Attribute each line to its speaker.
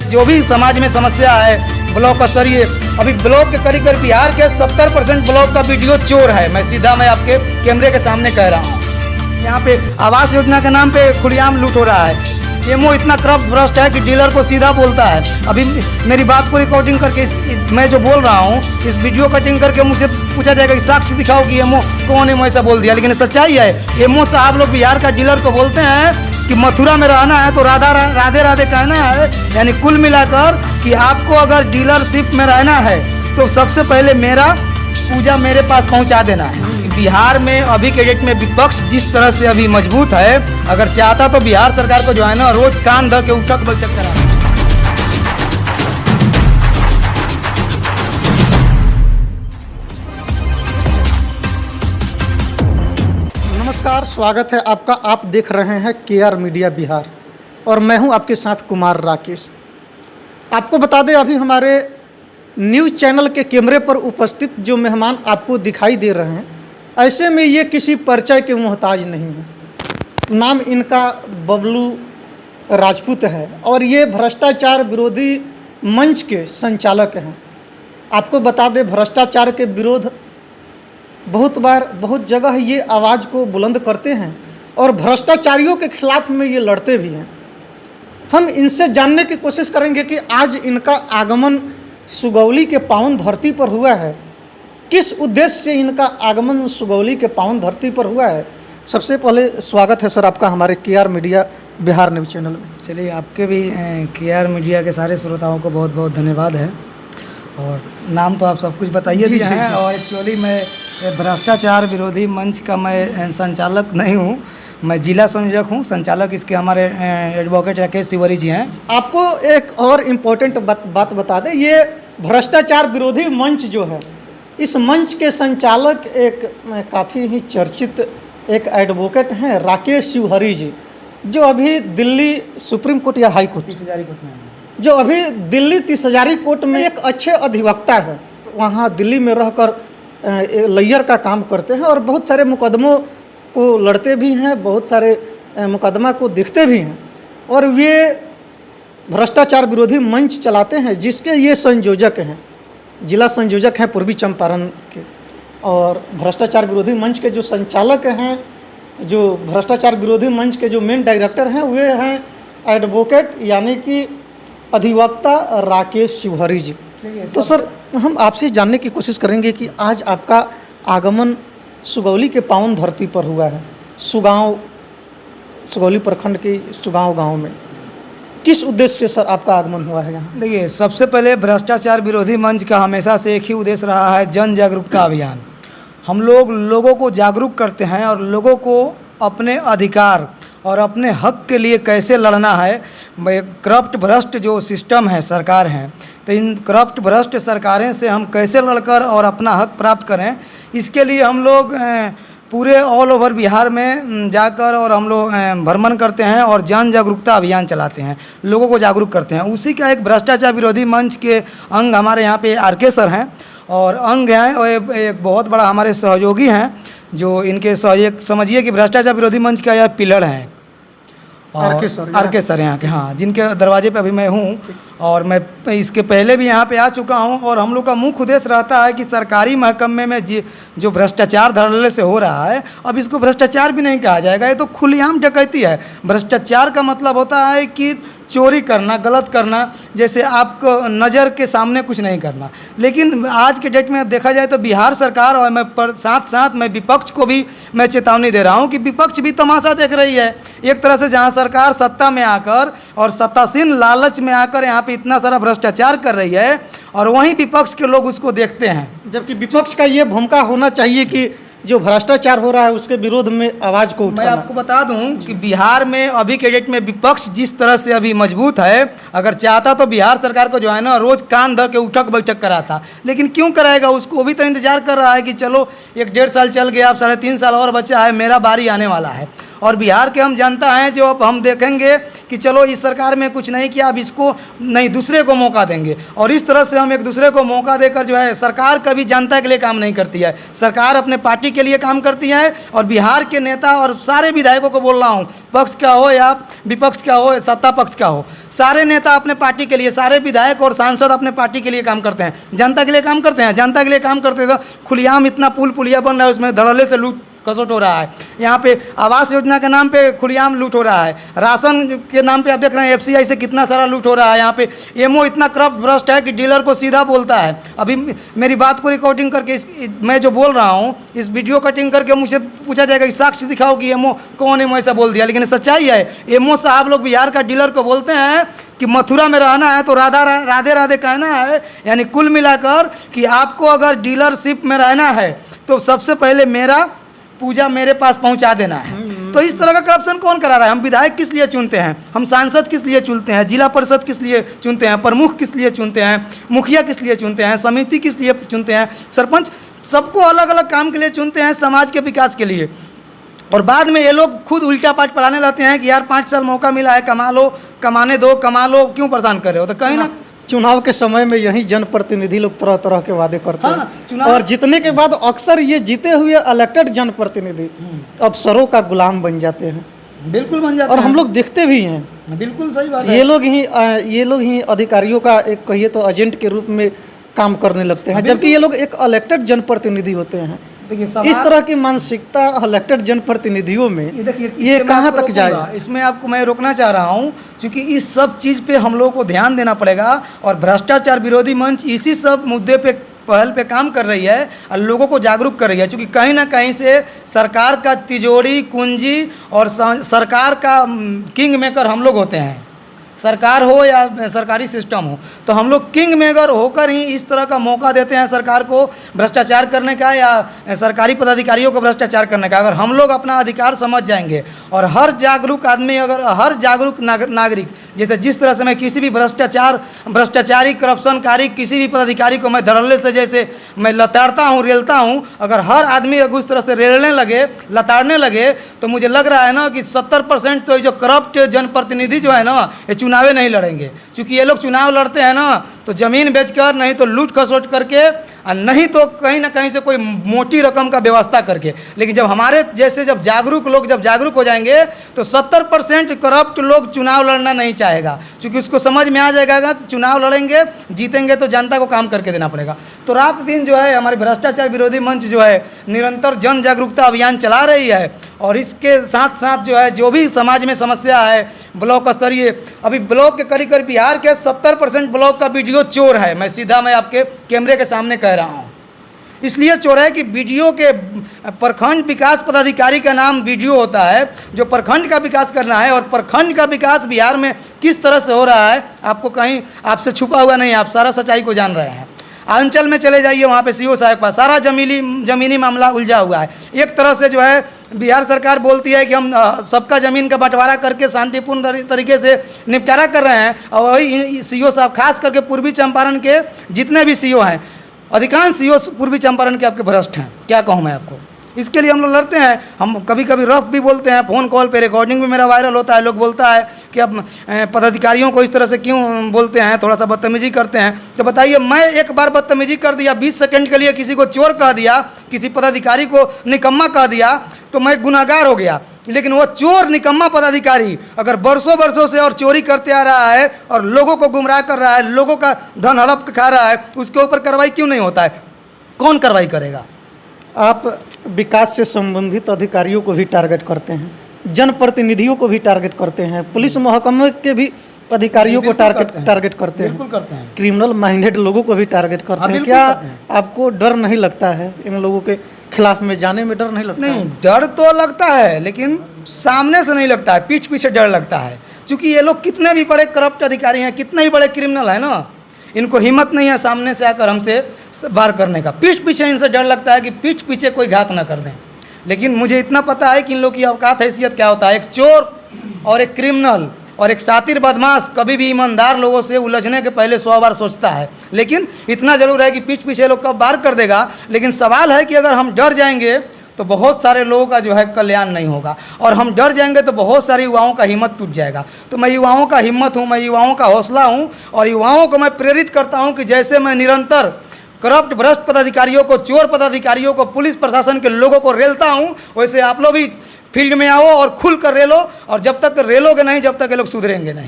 Speaker 1: जो भी समाज में समस्या है ब्लॉक स्तरीय, अभी ब्लॉक के करीब करीब बिहार के 70% ब्लॉक का वीडियो चोर है। मैं आपके कैमरे के सामने कह रहा हूँ। यहाँ पे आवास योजना के नाम पे खुलेआम लूट हो रहा है। एमओ इतना करप्ट भ्रष्ट है कि डीलर को सीधा बोलता है। अभी मेरी बात को रिकॉर्डिंग करके मैं जो बोल रहा हूँ इस वीडियो कटिंग करके मुझसे पूछा जाएगा कि साक्ष्य दिखाओ कि एमओ कौन एमओ ऐसा बोल दिया, लेकिन सच्चाई है। एमओ साहब लोग बिहार का डीलर को बोलते हैं कि मथुरा में रहना है तो राधे राधे कहना है। यानी कुल मिलाकर कि आपको अगर डीलरशिप में रहना है तो सबसे पहले मेरा पूजा मेरे पास पहुंचा देना है। बिहार में अभी के डेट में विपक्ष जिस तरह से अभी मजबूत है, अगर चाहता तो बिहार सरकार को जो है ना रोज कान धर के उठक बैठक करा।
Speaker 2: नमस्कार, स्वागत है आपका। आप देख रहे हैं केआर मीडिया बिहार और मैं हूं आपके साथ कुमार राकेश। आपको बता दें, अभी हमारे न्यूज़ चैनल के कैमरे पर उपस्थित जो मेहमान आपको दिखाई दे रहे हैं, ऐसे में ये किसी परिचय के मोहताज नहीं है। नाम इनका बबलू राजपूत है और ये भ्रष्टाचार विरोधी मंच के संचालक हैं। आपको बता दें, भ्रष्टाचार के विरोध बहुत बार बहुत जगह ये आवाज़ को बुलंद करते हैं और भ्रष्टाचारियों के खिलाफ में ये लड़ते भी हैं। हम इनसे जानने की कोशिश करेंगे कि आज इनका आगमन सुगौली के पावन धरती पर हुआ है, किस उद्देश्य से इनका आगमन सुगौली के पावन धरती पर हुआ है। सबसे पहले स्वागत है सर आपका हमारे KR media Bihar news channel में।
Speaker 1: चलिए, आपके भी केआर मीडिया के सारे श्रोताओं को बहुत बहुत धन्यवाद है। और नाम तो आप सब कुछ बताइए दिया है। और एक्चुअली मैं भ्रष्टाचार विरोधी मंच का मैं संचालक नहीं हूँ, मैं जिला संयोजक हूँ। संचालक इसके हमारे एडवोकेट राकेश तिवारी जी हैं।
Speaker 2: आपको एक और इम्पोर्टेंट बात बता दें, ये भ्रष्टाचार विरोधी मंच जो है, इस मंच के संचालक एक काफ़ी ही चर्चित एक एडवोकेट हैं राकेश तिवारी जी, जो अभी दिल्ली सुप्रीम कोर्ट या हाई कोर्ट
Speaker 1: 30,000 कोर्ट में,
Speaker 2: जो अभी दिल्ली 30,000 कोर्ट में एक अच्छे अधिवक्ता है। वहाँ दिल्ली में रहकर लॉयर का काम करते हैं और बहुत सारे मुकदमों को लड़ते भी हैं, बहुत सारे मुकदमा को देखते भी हैं। और वे भ्रष्टाचार विरोधी मंच चलाते हैं जिसके ये संयोजक हैं, जिला संयोजक हैं पूर्वी चंपारण के। और भ्रष्टाचार विरोधी मंच के जो संचालक हैं, जो भ्रष्टाचार विरोधी मंच के जो मेन डायरेक्टर हैं, वे हैं एडवोकेट यानी कि अधिवक्ता राकेश तिवारी जी। तो सर, हम आपसे जानने की कोशिश करेंगे कि आज आपका आगमन सुगौली के पावन धरती पर हुआ है, सुगौली प्रखंड के सुगांव गांव में। किस उद्देश्य से सर आपका आगमन हुआ है यहाँ?
Speaker 1: देखिए, सबसे पहले भ्रष्टाचार विरोधी मंच का हमेशा से एक ही उद्देश्य रहा है, जन जागरूकता अभियान। हम लोगों को जागरूक करते हैं और लोगों को अपने अधिकार और अपने हक के लिए कैसे लड़ना है। करप्ट भ्रष्ट जो सिस्टम है, सरकार है, तो इन करप्ट भ्रष्ट सरकारें से हम कैसे लड़कर और अपना हक प्राप्त करें, इसके लिए हम लोग पूरे ऑल ओवर बिहार में जाकर और हम लोग भ्रमण करते हैं और जन जागरूकता अभियान चलाते हैं, लोगों को जागरूक करते हैं। उसी का एक भ्रष्टाचार विरोधी मंच के अंग हमारे यहाँ पे आरके सर हैं और अंग हैं, और एक बहुत बड़ा हमारे सहयोगी हैं जो इनके सहयोग, समझिए कि भ्रष्टाचार विरोधी मंच का यह पिलर हैं। आरके सर यहाँ के, हाँ, जिनके दरवाजे पे अभी मैं हूँ। और मैं इसके पहले भी यहाँ पे आ चुका हूँ। और हम लोग का मुख्य उद्देश्य रहता है कि सरकारी महकमे में जो भ्रष्टाचार धड़ल्ले से हो रहा है, अब इसको भ्रष्टाचार भी नहीं कहा जाएगा, ये तो खुलेआम डकैती है। भ्रष्टाचार का मतलब होता है कि चोरी करना, गलत करना, जैसे आपको नज़र के सामने कुछ नहीं करना। लेकिन आज के डेट में देखा जाए तो बिहार सरकार और मैं साथ साथ मैं विपक्ष को भी मैं चेतावनी दे रहा हूँ कि विपक्ष भी तमाशा देख रही है। एक तरह से जहाँ सरकार सत्ता में आकर और सत्तासीन लालच में आकर यहाँ पे इतना सारा भ्रष्टाचार कर रही है, और वहीं विपक्ष के लोग उसको देखते हैं।
Speaker 2: जबकि विपक्ष का ये भूमिका होना चाहिए कि जो भ्रष्टाचार हो रहा है उसके विरोध में आवाज़ को उठाना।
Speaker 1: मैं आपको बता दूं कि बिहार में अभी के डेट में विपक्ष जिस तरह से अभी मजबूत है, अगर चाहता तो बिहार सरकार को जो है ना रोज कान धर के उठक बैठक कराता, लेकिन क्यों कराएगा? उसको भी तो इंतजार कर रहा है कि चलो 1-1.5 साल चल गया, अब 3.5 साल और बचा है, मेरा बारी आने वाला है। और बिहार के हम जनता हैं जो अब हम देखेंगे कि चलो इस सरकार में कुछ नहीं किया, अब इसको नहीं दूसरे को मौका देंगे। और इस तरह से हम एक दूसरे को मौका देकर जो है, सरकार कभी जनता के लिए काम नहीं करती है, सरकार अपने पार्टी के लिए काम करती हैं। और बिहार के नेता और सारे विधायकों को बोल रहा हूँ, पक्ष का हो या विपक्ष का हो, सत्ता पक्ष का हो, सारे नेता अपने पार्टी के लिए, सारे विधायक और सांसद अपने पार्टी के लिए काम करते हैं, जनता के लिए काम करते हैं। जनता के लिए काम करते हैं तो खुलेआम इतना पुल पुलिया बन रहा है, उसमें धड़ल्ले से लूट खसोट हो रहा है। यहाँ पे आवास योजना के नाम पे खुलेआम लूट हो रहा है, राशन के नाम पे आप देख रहे हैं एफसीआई से कितना सारा लूट हो रहा है। यहाँ पे एमओ इतना करप्ट भ्रष्ट है कि डीलर को सीधा बोलता है। अभी मेरी बात को रिकॉर्डिंग करके मैं जो बोल रहा हूँ, इस वीडियो कटिंग करके मुझसे पूछा जाएगा कि साक्ष्य दिखाओ कि एमओ कौन एमओ ऐसा बोल दिया। लेकिन सच्चाई है, एमओ साहब लोग बिहार का डीलर को बोलते हैं कि मथुरा में रहना है तो राधे राधे कहना है। यानी कुल मिलाकर कि आपको अगर डीलरशिप में रहना है तो सबसे पहले मेरा पूजा मेरे पास पहुंचा देना है। तो इस तरह का करप्शन कौन करा रहा है? हम विधायक किस लिए चुनते हैं, हम सांसद किस लिए चुनते हैं, जिला परिषद किस लिए चुनते हैं, प्रमुख किस लिए चुनते हैं, मुखिया किस लिए चुनते हैं, समिति किस लिए चुनते हैं, सरपंच, सबको अलग अलग काम के लिए चुनते हैं, समाज के विकास के लिए। और बाद में ये लोग खुद उल्टा पाठ पढ़ाने लगते हैं कि यार 5 साल मौका मिला है, कमा लो, कमाने दो, कमा लो, क्यों परेशान कर रहे हो? तो कहीं ना
Speaker 2: चुनाव के समय में यही जनप्रतिनिधि लोग तरह तरह के वादे करते
Speaker 1: हाँ,
Speaker 2: हैं और जीतने के बाद अक्सर ये जीते हुए इलेक्टेड जनप्रतिनिधि अफसरों का गुलाम बन जाते हैं।
Speaker 1: बिल्कुल बन जाते
Speaker 2: और
Speaker 1: हैं।
Speaker 2: हम लोग देखते भी हैं,
Speaker 1: बिल्कुल सही बात है।
Speaker 2: ये लोग ही अधिकारियों का एक कहिए तो एजेंट के रूप में काम करने लगते हैं, जबकि ये लोग एक इलेक्टेड जनप्रतिनिधि होते हैं।
Speaker 1: देखिए
Speaker 2: इस तरह की मानसिकता इलेक्टेड जनप्रतिनिधियों में ये कहाँ तक जाएगा?
Speaker 1: इसमें आपको मैं रोकना चाह रहा हूँ, क्योंकि इस सब चीज़ पे हम लोगों को ध्यान देना पड़ेगा। और भ्रष्टाचार विरोधी मंच इसी सब मुद्दे पे पहल पे काम कर रही है और लोगों को जागरूक कर रही है, क्योंकि कहीं ना कहीं से सरकार का तिजोरी कुंजी और सरकार का किंग मेकर हम लोग होते हैं। सरकार हो या सरकारी सिस्टम हो, तो हम लोग किंग मेकर होकर ही इस तरह का मौका देते हैं सरकार को भ्रष्टाचार करने का या सरकारी पदाधिकारियों को भ्रष्टाचार करने का। अगर हम लोग अपना अधिकार समझ जाएंगे और हर जागरूक आदमी, अगर हर जागरूक नागरिक, जैसे जिस तरह से मैं किसी भी भ्रष्टाचारी करप्शनकारी किसी भी पदाधिकारी को मैं धड़ल्ले से जैसे मैं लताड़ता हूँ, रेलता हूँ, अगर हर आदमी अगर उस तरह से रेलने लगे, लताड़ने लगे, तो मुझे लग रहा है ना कि 70% तो जो करप्ट जनप्रतिनिधि जो है ना, ये चुनाव नहीं लड़ेंगे। क्योंकि ये लोग चुनाव लड़ते हैं ना तो ज़मीन बेचकर, नहीं तो लूट खसोट करके, और नहीं तो कहीं ना कहीं से कोई मोटी रकम का व्यवस्था करके। लेकिन जब हमारे जैसे जब जागरूक हो जाएंगे तो 70% करप्ट लोग चुनाव लड़ना नहीं चाहेगा, क्योंकि उसको समझ में आ जाएगा चुनाव लड़ेंगे, जीतेंगे तो जनता को काम करके देना पड़ेगा। तो रात दिन जो है हमारी भ्रष्टाचार विरोधी मंच जो है निरंतर जन जागरूकता अभियान चला रही है। और इसके साथ साथ जो है जो भी समाज में समस्या है ब्लॉक स्तरीय, अभी ब्लॉक के करीब बिहार के 70% ब्लॉक का वीडियो चोर है। मैं आपके कैमरे के सामने कह रहा हूँ। इसलिए चोर है कि वीडियो के प्रखंड विकास पदाधिकारी का नाम वीडियो होता है, जो प्रखंड का विकास करना है। और प्रखंड का विकास बिहार में किस तरह से हो रहा है आपको कहीं आपसे छुपा हुआ नहीं है, आप सारा सच्चाई को जान रहे हैं। अंचल में चले जाइए, वहाँ पे सीओ साहब के पास सारा ज़मीनी मामला उलझा हुआ है। एक तरह से जो है बिहार सरकार बोलती है कि हम सबका ज़मीन का बंटवारा करके शांतिपूर्ण तरीके से निपटारा कर रहे हैं, और वही सीओ साहब खास करके पूर्वी चंपारण के जितने भी सीओ हैं, अधिकांश सीओ पूर्वी चंपारण के आपके भ्रष्ट हैं। क्या कहूँ मैं आपको, इसके लिए हम लोग लड़ते हैं। हम कभी कभी रफ भी बोलते हैं, फ़ोन कॉल पे रिकॉर्डिंग भी मेरा वायरल होता है। लोग बोलता है कि अब पदाधिकारियों को इस तरह से क्यों बोलते हैं, थोड़ा सा बदतमीजी करते हैं। तो बताइए, मैं एक बार बदतमीजी कर दिया, 20 सेकंड के लिए किसी को चोर कह दिया, किसी पदाधिकारी को निकम्मा कह दिया, तो मैं गुनाहगार हो गया। लेकिन वो चोर निकम्मा पदाधिकारी अगर बरसों से और चोरी करते आ रहा है और लोगों को गुमराह कर रहा है, लोगों का धन हड़प खा रहा है, उसके ऊपर कार्रवाई क्यों नहीं होता है? कौन कार्रवाई करेगा?
Speaker 2: आप विकास से संबंधित अधिकारियों को भी टारगेट करते हैं, जनप्रतिनिधियों को भी टारगेट करते हैं, पुलिस महकमे के भी अधिकारियों को टारगेट करते हैं,
Speaker 1: बिल्कुल करते हैं।
Speaker 2: क्रिमिनल माइंडेड लोगों को भी टारगेट करते हैं। क्या आपको डर नहीं लगता है इन लोगों के खिलाफ में जाने में? डर नहीं लगता?
Speaker 1: नहीं, डर तो लगता है, लेकिन सामने से नहीं लगता है, पीठ पीछे डर लगता है। क्योंकि ये लोग कितने भी बड़े करप्ट अधिकारी हैं, कितने ही बड़े क्रिमिनल हैं ना, इनको हिम्मत नहीं है सामने से आकर हमसे वार करने का। पीठ पीछे इनसे डर लगता है कि पीठ पीछे कोई घात ना कर दें। लेकिन मुझे इतना पता है कि इन लोग की औकात हैसियत क्या होता है। एक चोर और एक क्रिमिनल और एक शातिर बदमाश कभी भी ईमानदार लोगों से उलझने के पहले 100 बार सोचता है। लेकिन इतना ज़रूर है कि पीठ पीछे लोग कब वार कर देगा। लेकिन सवाल है कि अगर हम डर जाएंगे तो बहुत सारे लोगों का जो है कल्याण नहीं होगा, और हम डर जाएंगे तो बहुत सारे युवाओं का हिम्मत टूट जाएगा। तो मैं युवाओं का हिम्मत हूँ, मैं युवाओं का हौसला हूँ, और युवाओं को मैं प्रेरित करता हूँ कि जैसे मैं निरंतर करप्ट भ्रष्ट पदाधिकारियों को, चोर पदाधिकारियों को, पुलिस प्रशासन के लोगों को रेलता हूँ, वैसे आप लोग भी फील्ड में आओ और खुल कर रेलो। और जब तक रेलोगे नहीं, जब तक ये लोग सुधरेंगे नहीं।